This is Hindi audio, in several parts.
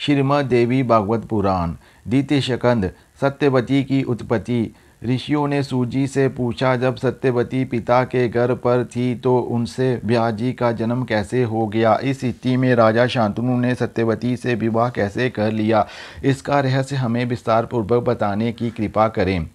श्रीमद् देवी भागवत पुराण। द्वितीय स्कंद। सत्यवती की उत्पत्ति। ऋषियों ने सूजी से पूछा, जब सत्यवती पिता के घर पर थी तो उनसे ब्याजी का जन्म कैसे हो गया? इस स्थिति में राजा शांतनु ने सत्यवती से विवाह कैसे कर लिया? इसका रहस्य हमें विस्तार पूर्वक बताने की कृपा करें।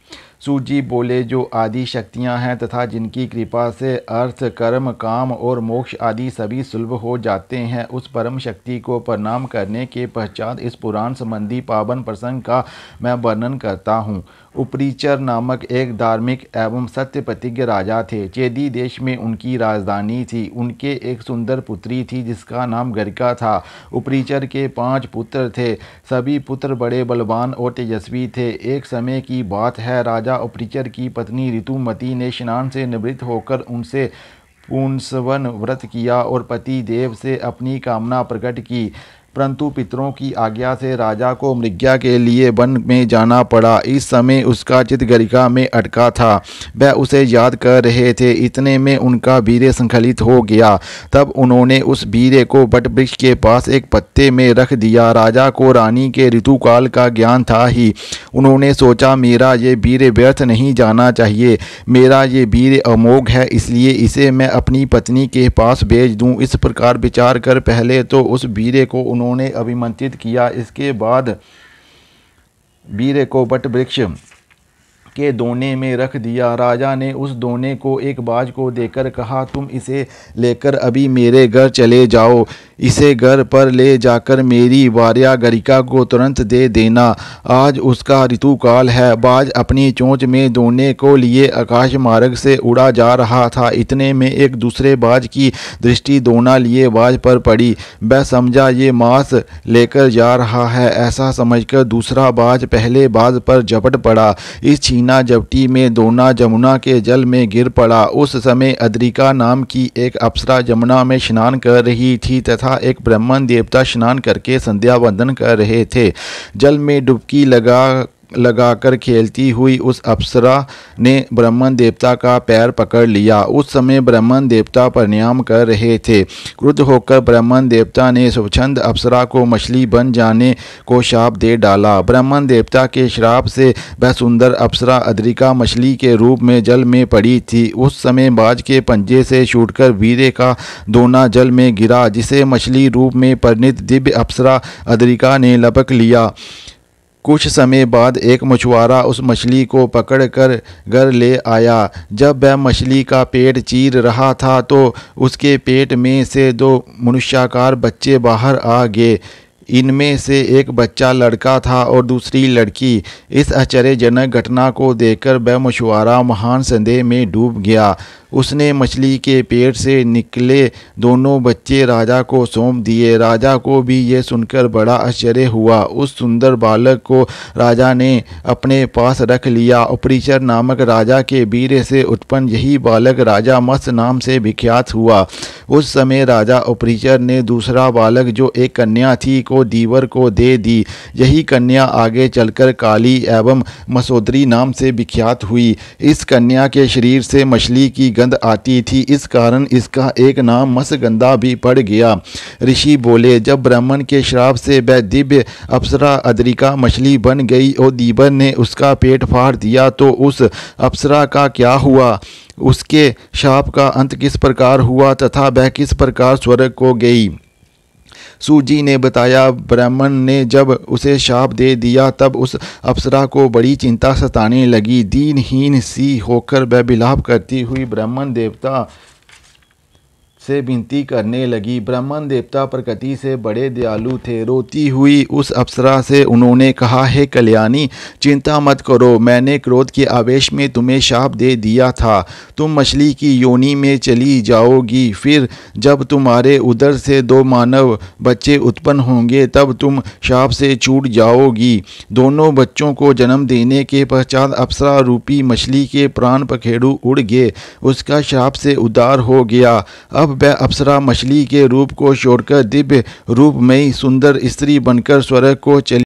सूजी बोले, जो आदि शक्तियाँ हैं तथा जिनकी कृपा से अर्थ, कर्म, काम और मोक्ष आदि सभी सुलभ हो जाते हैं, उस परम शक्ति को प्रणाम करने के पश्चात इस पुराण संबंधी पावन प्रसंग का मैं वर्णन करता हूँ। उपरीचर नामक एक धार्मिक एवं सत्य प्रतिज्ञ राजा थे। चेदी देश में उनकी राजधानी थी। उनके एक सुंदर पुत्री थी जिसका नाम गरिका था। उपरीचर के 5 पुत्र थे। सभी पुत्र बड़े बलवान और तेजस्वी थे। एक समय की बात है, राजा उपरीचर की पत्नी ऋतुमती ने स्नान से निवृत्त होकर उनसे पुंसवन व्रत किया और पति देव से अपनी कामना प्रकट की। परंतु पितरों की आज्ञा से राजा को मृज्ञा के लिए वन में जाना पड़ा। इस समय उसका चित्त गरिका में अटका था। वह उसे याद कर रहे थे। इतने में उनका वीर्य संकलित हो गया। तब उन्होंने उस वीर्य को वट वृक्ष के पास एक पत्ते में रख दिया। राजा को रानी के ऋतुकाल का ज्ञान था ही। उन्होंने सोचा, मेरा ये वीर्य व्यर्थ नहीं जाना चाहिए। मेरा ये वीर्य अमोघ है, इसलिए इसे मैं अपनी पत्नी के पास भेज दूं। इस प्रकार विचार कर पहले तो उस वीर्य को उन्होंने अभिमंत्रित किया। इसके बाद वीर्य को वट वृक्ष के दोने में रख दिया। राजा ने उस दोने को एक बाज को देकर कहा, तुम इसे लेकर अभी मेरे घर चले जाओ। इसे घर पर ले जाकर मेरी भार्या गरिका को तुरंत दे देना। आज उसका ऋतुकाल है। बाज अपनी चोंच में दोने को लिए आकाश मार्ग से उड़ा जा रहा था। इतने में एक दूसरे बाज की दृष्टि दोना लिए बाज पर पड़ी। वह समझा ये मांस लेकर जा रहा है। ऐसा समझकर दूसरा बाज पहले बाज पर झपट पड़ा। इस छीना झपटी में दोना जमुना के जल में गिर पड़ा। उस समय अद्रिका नाम की एक अप्सरा जमुना में स्नान कर रही थी तथा एक ब्राह्मण देवता स्नान करके संध्या वंदन कर रहे थे। जल में डुबकी लगाकर खेलती हुई उस अप्सरा ने ब्राह्मण देवता का पैर पकड़ लिया। उस समय ब्राह्मण देवता प्रणाम कर रहे थे। क्रुद्ध होकर ब्राह्मण देवता ने स्वच्छंद अप्सरा को मछली बन जाने को शाप दे डाला। ब्राह्मण देवता के श्राप से वह सुंदर अप्सरा अद्रिका मछली के रूप में जल में पड़ी थी। उस समय बाज के पंजे से छूटकर वीर्य का दोना जल में गिरा, जिसे मछली रूप में परिणित दिव्य अप्सरा अद्रिका ने लपक लिया। कुछ समय बाद एक मछुआरा उस मछली को पकड़कर घर ले आया। जब वह मछली का पेट चीर रहा था तो उसके पेट में से 2 मनुष्याकार बच्चे बाहर आ गए। इनमें से एक बच्चा लड़का था और दूसरी लड़की। इस आश्चर्यजनक घटना को देखकर वह मछुआरा महान संदेह में डूब गया। उसने मछली के पेट से निकले दोनों बच्चे राजा को सौंप दिए। राजा को भी यह सुनकर बड़ा आश्चर्य हुआ। उस सुंदर बालक को राजा ने अपने पास रख लिया। उपरीचर नामक राजा के वीर्य से उत्पन्न यही बालक राजा मत्स्य नाम से विख्यात हुआ। उस समय राजा उपरीचर ने दूसरा बालक, जो एक कन्या थी, को दीवर को दे दी। यही कन्या आगे चलकर काली एवं मसोदरी नाम से विख्यात हुई। इस कन्या के शरीर से मछली की गंध आती थी। इस कारण इसका एक नाम मत्स्यगंधा भी पड़ गया। ऋषि बोले, जब ब्राह्मण के श्राप से वह दिव्य अप्सरा अद्रिका मछली बन गई और दीवर ने उसका पेट फाड़ दिया, तो उस अप्सरा का क्या हुआ? उसके शाप का अंत किस प्रकार हुआ तथा वह किस प्रकार स्वर्ग को गई? सूजी ने बताया, ब्राह्मण ने जब उसे शाप दे दिया तब उस अप्सरा को बड़ी चिंता सताने लगी। दीनहीन सी होकर वह विलाप करती हुई ब्राह्मण देवता से विनती करने लगी। ब्राह्मण देवता प्रकृति से बड़े दयालु थे। रोती हुई उस अप्सरा से उन्होंने कहा, हे कल्याणी, चिंता मत करो। मैंने क्रोध के आवेश में तुम्हें शाप दे दिया था। तुम मछली की योनि में चली जाओगी। फिर जब तुम्हारे उदर से 2 मानव बच्चे उत्पन्न होंगे तब तुम शाप से छूट जाओगी। दोनों बच्चों को जन्म देने के पश्चात अप्सरा रूपी मछली के प्राण पखेरु उड़ गए। उसका शाप से उद्धार हो गया। अब वह अप्सरा मछली के रूप को छोड़कर दिव्य रूप में सुंदर स्त्री बनकर स्वर्ग को चली